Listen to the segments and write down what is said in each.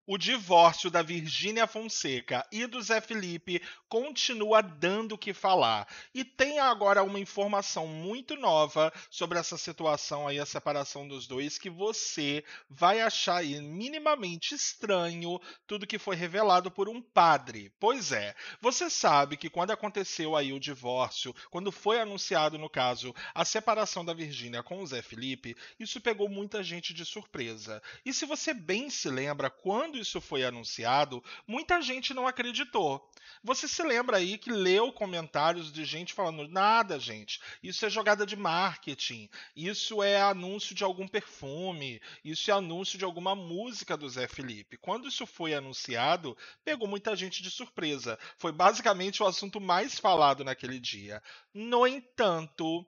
O divórcio da Virgínia Fonseca e do Zé Felipe continua dando o que falar. E tem agora uma informação muito nova sobre essa situação aí, a separação dos dois, que você vai achar aí minimamente estranho tudo que foi revelado por um padre. Pois é, você sabe que quando aconteceu aí o divórcio, quando foi anunciado, no caso, a separação da Virgínia com o Zé Felipe, isso pegou muita gente de surpresa. E se você bem se lembra, quando isso foi anunciado, muita gente não acreditou. Você se lembra aí que leu comentários de gente falando: nada, gente, isso é jogada de marketing, isso é anúncio de algum perfume, isso é anúncio de alguma música do Zé Felipe. Quando isso foi anunciado, pegou muita gente de surpresa. Foi basicamente o assunto mais falado naquele dia. No entanto,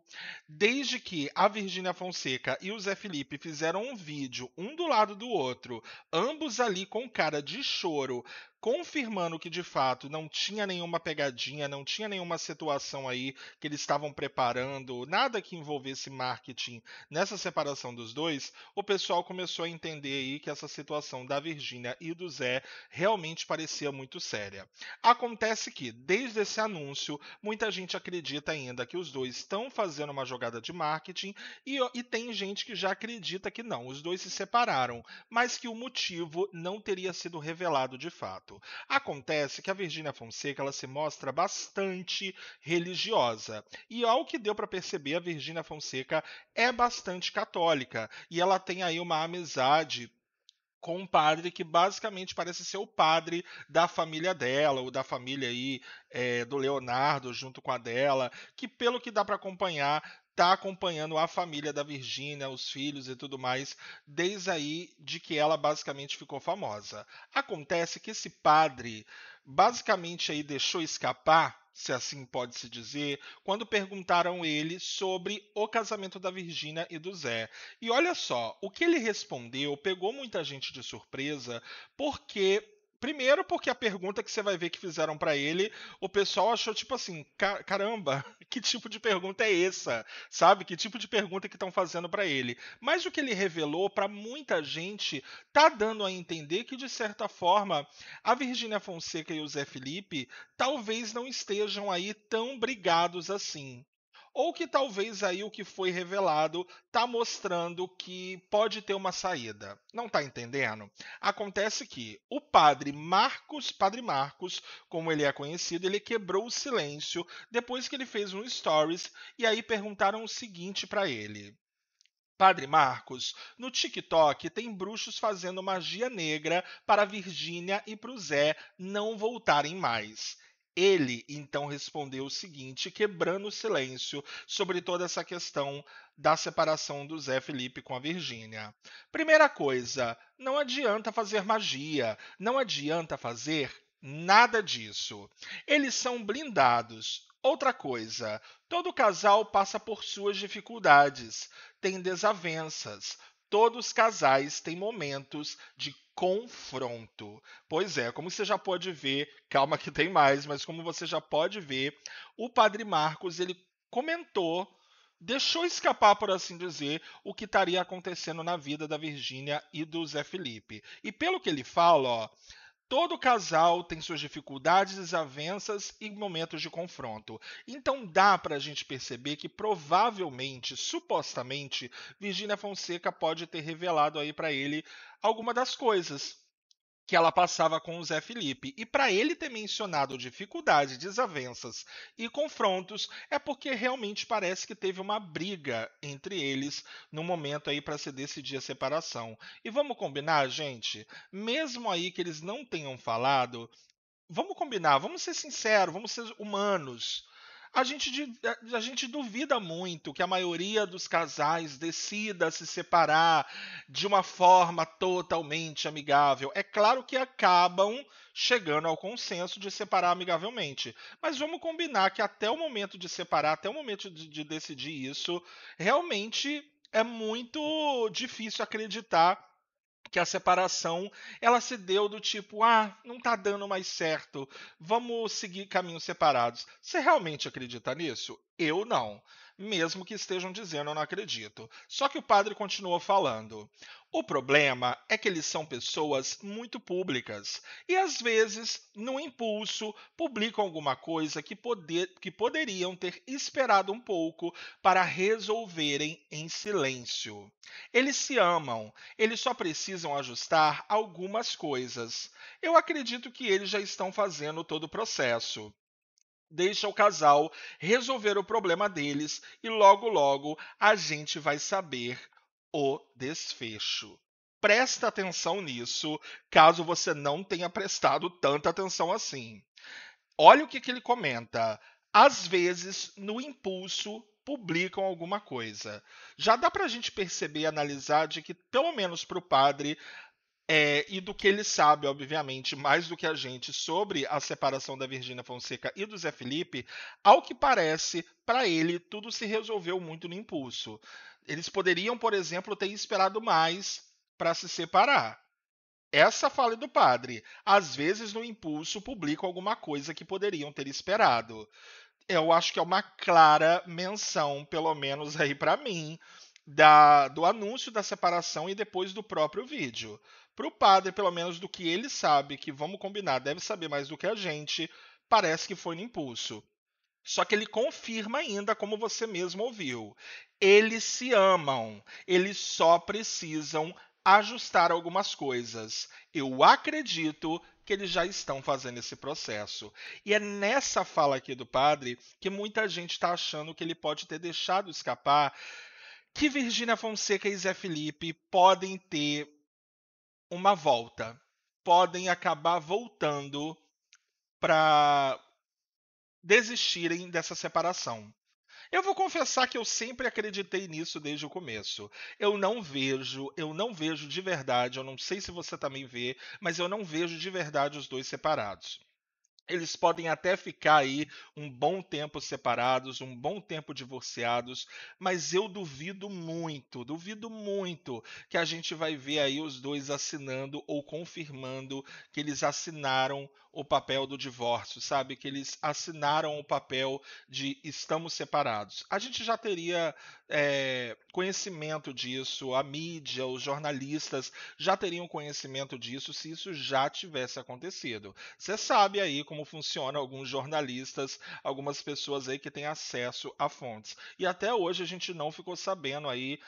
desde que a Virgínia Fonseca e o Zé Felipe fizeram um vídeo, um do lado do outro, ambos ali com cara de choro, confirmando que de fato não tinha nenhuma pegadinha, não tinha nenhuma situação aí que eles estavam preparando, nada que envolvesse marketing nessa separação dos dois, o pessoal começou a entender aí que essa situação da Virgínia e do Zé realmente parecia muito séria. Acontece que, desde esse anúncio, muita gente acredita ainda que os dois estão fazendo uma jogada de marketing e tem gente que já acredita que não, os dois se separaram, mas que o motivo não teria sido revelado de fato. Acontece que a Virgínia Fonseca ela se mostra bastante religiosa e ao que deu para perceber, a Virgínia Fonseca é bastante católica e ela tem aí uma amizade com um padre que basicamente parece ser o padre da família dela, ou da família aí do Leonardo junto com a dela, que pelo que dá para acompanhar, tá acompanhando a família da Virgínia, os filhos e tudo mais, desde aí de que ela basicamente ficou famosa. Acontece que esse padre basicamente aí deixou escapar, se assim pode se dizer, quando perguntaram ele sobre o casamento da Virgínia e do Zé. E olha só, o que ele respondeu pegou muita gente de surpresa, porque primeiro porque a pergunta que você vai ver que fizeram para ele, o pessoal achou tipo assim, caramba, que tipo de pergunta é essa? Sabe? Que tipo de pergunta que estão fazendo para ele? Mas o que ele revelou para muita gente tá dando a entender que de certa forma a Virgínia Fonseca e o Zé Felipe talvez não estejam aí tão brigados assim. Ou que talvez aí o que foi revelado tá mostrando que pode ter uma saída. Não tá entendendo? Acontece que o Padre Marcos, como ele é conhecido, ele quebrou o silêncio depois que ele fez um stories e aí perguntaram o seguinte para ele: Padre Marcos, no TikTok tem bruxos fazendo magia negra para Virgínia e para o Zé não voltarem mais. Ele então respondeu o seguinte, quebrando o silêncio sobre toda essa questão da separação do Zé Felipe com a Virgínia. Primeira coisa, não adianta fazer magia, não adianta fazer nada disso. Eles são blindados. Outra coisa, todo casal passa por suas dificuldades, tem desavenças. Todos os casais têm momentos de confronto. Pois é, como você já pode ver, calma que tem mais, mas como você já pode ver, o Padre Marcos ele comentou, deixou escapar, por assim dizer, o que estaria acontecendo na vida da Virgínia e do Zé Felipe. E pelo que ele fala, ó, todo casal tem suas dificuldades, desavenças e momentos de confronto. Então dá para a gente perceber que provavelmente, supostamente, Virgínia Fonseca pode ter revelado aí para ele alguma das coisas que ela passava com o Zé Felipe. E para ele ter mencionado dificuldades, desavenças e confrontos, é porque realmente parece que teve uma briga entre eles no momento aí para se decidir a separação. E vamos combinar, gente? Mesmo aí que eles não tenham falado, vamos combinar, vamos ser sinceros, vamos ser humanos. A gente duvida muito que a maioria dos casais decida se separar de uma forma totalmente amigável. É claro que acabam chegando ao consenso de separar amigavelmente. Mas vamos combinar que até o momento de separar, até o momento de decidir isso, realmente é muito difícil acreditar que a separação ela se deu do tipo, ah, não tá dando mais certo, vamos seguir caminhos separados. Você realmente acredita nisso? Eu não. Mesmo que estejam dizendo, eu não acredito. Só que o padre continuou falando. O problema é que eles são pessoas muito públicas e, às vezes, no impulso, publicam alguma coisa que poderiam ter esperado um pouco para resolverem em silêncio. Eles se amam, eles só precisam ajustar algumas coisas. Eu acredito que eles já estão fazendo todo o processo. Deixa o casal resolver o problema deles e logo logo a gente vai saber o desfecho. Presta atenção nisso, caso você não tenha prestado tanta atenção assim. Olha o que ele comenta. Às vezes, no impulso, publicam alguma coisa. Já dá para a gente perceber e analisar de que, pelo menos para o padre, e do que ele sabe, obviamente, mais do que a gente sobre a separação da Virgínia Fonseca e do Zé Felipe, ao que parece, para ele, tudo se resolveu muito no impulso. Eles poderiam, por exemplo, ter esperado mais para se separar. Essa fala é do padre. Às vezes, no impulso, publicam alguma coisa que poderiam ter esperado. Eu acho que é uma clara menção, pelo menos aí para mim, do anúncio da separação e depois do próprio vídeo. Para o padre, pelo menos do que ele sabe, que vamos combinar, deve saber mais do que a gente, parece que foi no impulso. Só que ele confirma ainda, como você mesmo ouviu. Eles se amam, eles só precisam ajustar algumas coisas. Eu acredito que eles já estão fazendo esse processo. E é nessa fala aqui do padre que muita gente está achando que ele pode ter deixado escapar que Virgínia Fonseca e Zé Felipe podem ter uma volta. Podem acabar voltando para desistirem dessa separação. Eu vou confessar que eu sempre acreditei nisso desde o começo. Eu não vejo de verdade, eu não sei se você também vê, mas eu não vejo de verdade os dois separados. Eles podem até ficar aí um bom tempo separados, um bom tempo divorciados, mas eu duvido muito que a gente vai ver aí os dois assinando ou confirmando que eles assinaram o papel do divórcio, sabe? Que eles assinaram o papel de estamos separados. A gente já teria conhecimento disso, a mídia, os jornalistas já teriam conhecimento disso se isso já tivesse acontecido. Você sabe aí como funciona alguns jornalistas, algumas pessoas aí que têm acesso a fontes. E até hoje a gente não ficou sabendo aí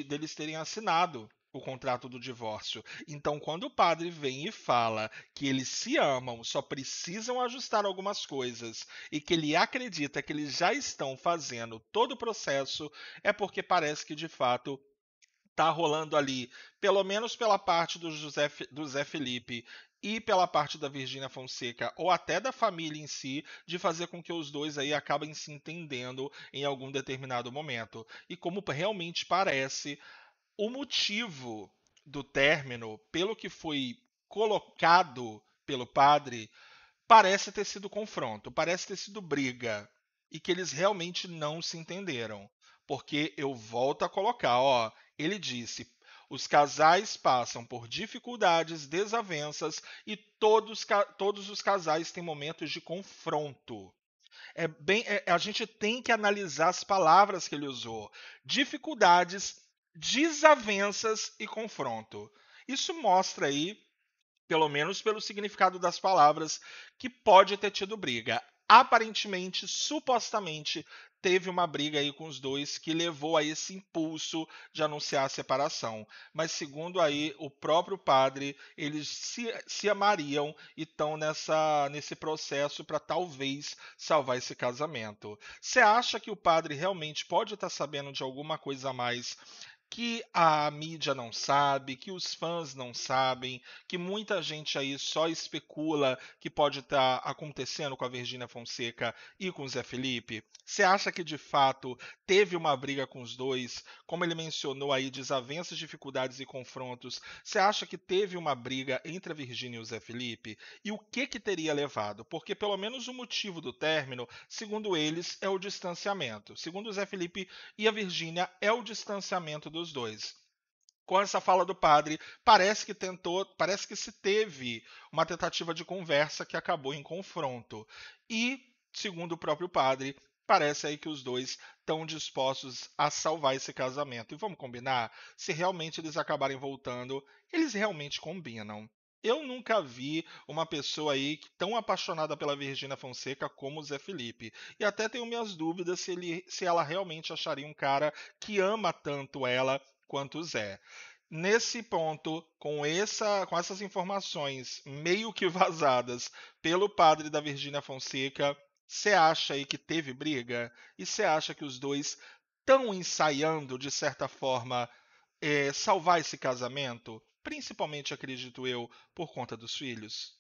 deles terem assinado o contrato do divórcio. Então, quando o padre vem e fala que eles se amam, só precisam ajustar algumas coisas e que ele acredita que eles já estão fazendo todo o processo, é porque parece que de fato tá rolando ali, pelo menos pela parte do Zé Felipe e pela parte da Virgínia Fonseca, ou até da família em si, de fazer com que os dois aí acabem se entendendo em algum determinado momento. E como realmente parece, o motivo do término, pelo que foi colocado pelo padre, parece ter sido confronto, parece ter sido briga. E que eles realmente não se entenderam. Porque eu volto a colocar, ó, ele disse: os casais passam por dificuldades, desavenças e todos os casais têm momentos de confronto. A gente tem que analisar as palavras que ele usou: dificuldades, desavenças e confronto. Isso mostra aí, pelo menos pelo significado das palavras, que pode ter tido briga. Aparentemente, supostamente, teve uma briga aí com os dois que levou a esse impulso de anunciar a separação. Mas segundo aí o próprio padre, eles se amariam e estão nesse processo para talvez salvar esse casamento. Você acha que o padre realmente pode estar sabendo de alguma coisa a mais que a mídia não sabe, que os fãs não sabem, que muita gente aí só especula que pode estar acontecendo com a Virgínia Fonseca e com o Zé Felipe? Você acha que de fato teve uma briga com os dois? Como ele mencionou aí, desavenças, dificuldades e confrontos. Você acha que teve uma briga entre a Virgínia e o Zé Felipe? E o que teria levado? Porque pelo menos o motivo do término, segundo eles, é o distanciamento. Segundo o Zé Felipe e a Virgínia, é o distanciamento dos dois. Com essa fala do padre, parece que se teve uma tentativa de conversa que acabou em confronto. E, segundo o próprio padre, parece aí que os dois estão dispostos a salvar esse casamento. E vamos combinar? Se realmente eles acabarem voltando, eles realmente combinam. Eu nunca vi uma pessoa aí tão apaixonada pela Virgínia Fonseca como o Zé Felipe. E até tenho minhas dúvidas se ela realmente acharia um cara que ama tanto ela quanto o Zé. Nesse ponto, com essas informações meio que vazadas pelo padre da Virgínia Fonseca, você acha aí que teve briga? E você acha que os dois estão ensaiando, de certa forma, salvar esse casamento? Principalmente, acredito eu, por conta dos filhos?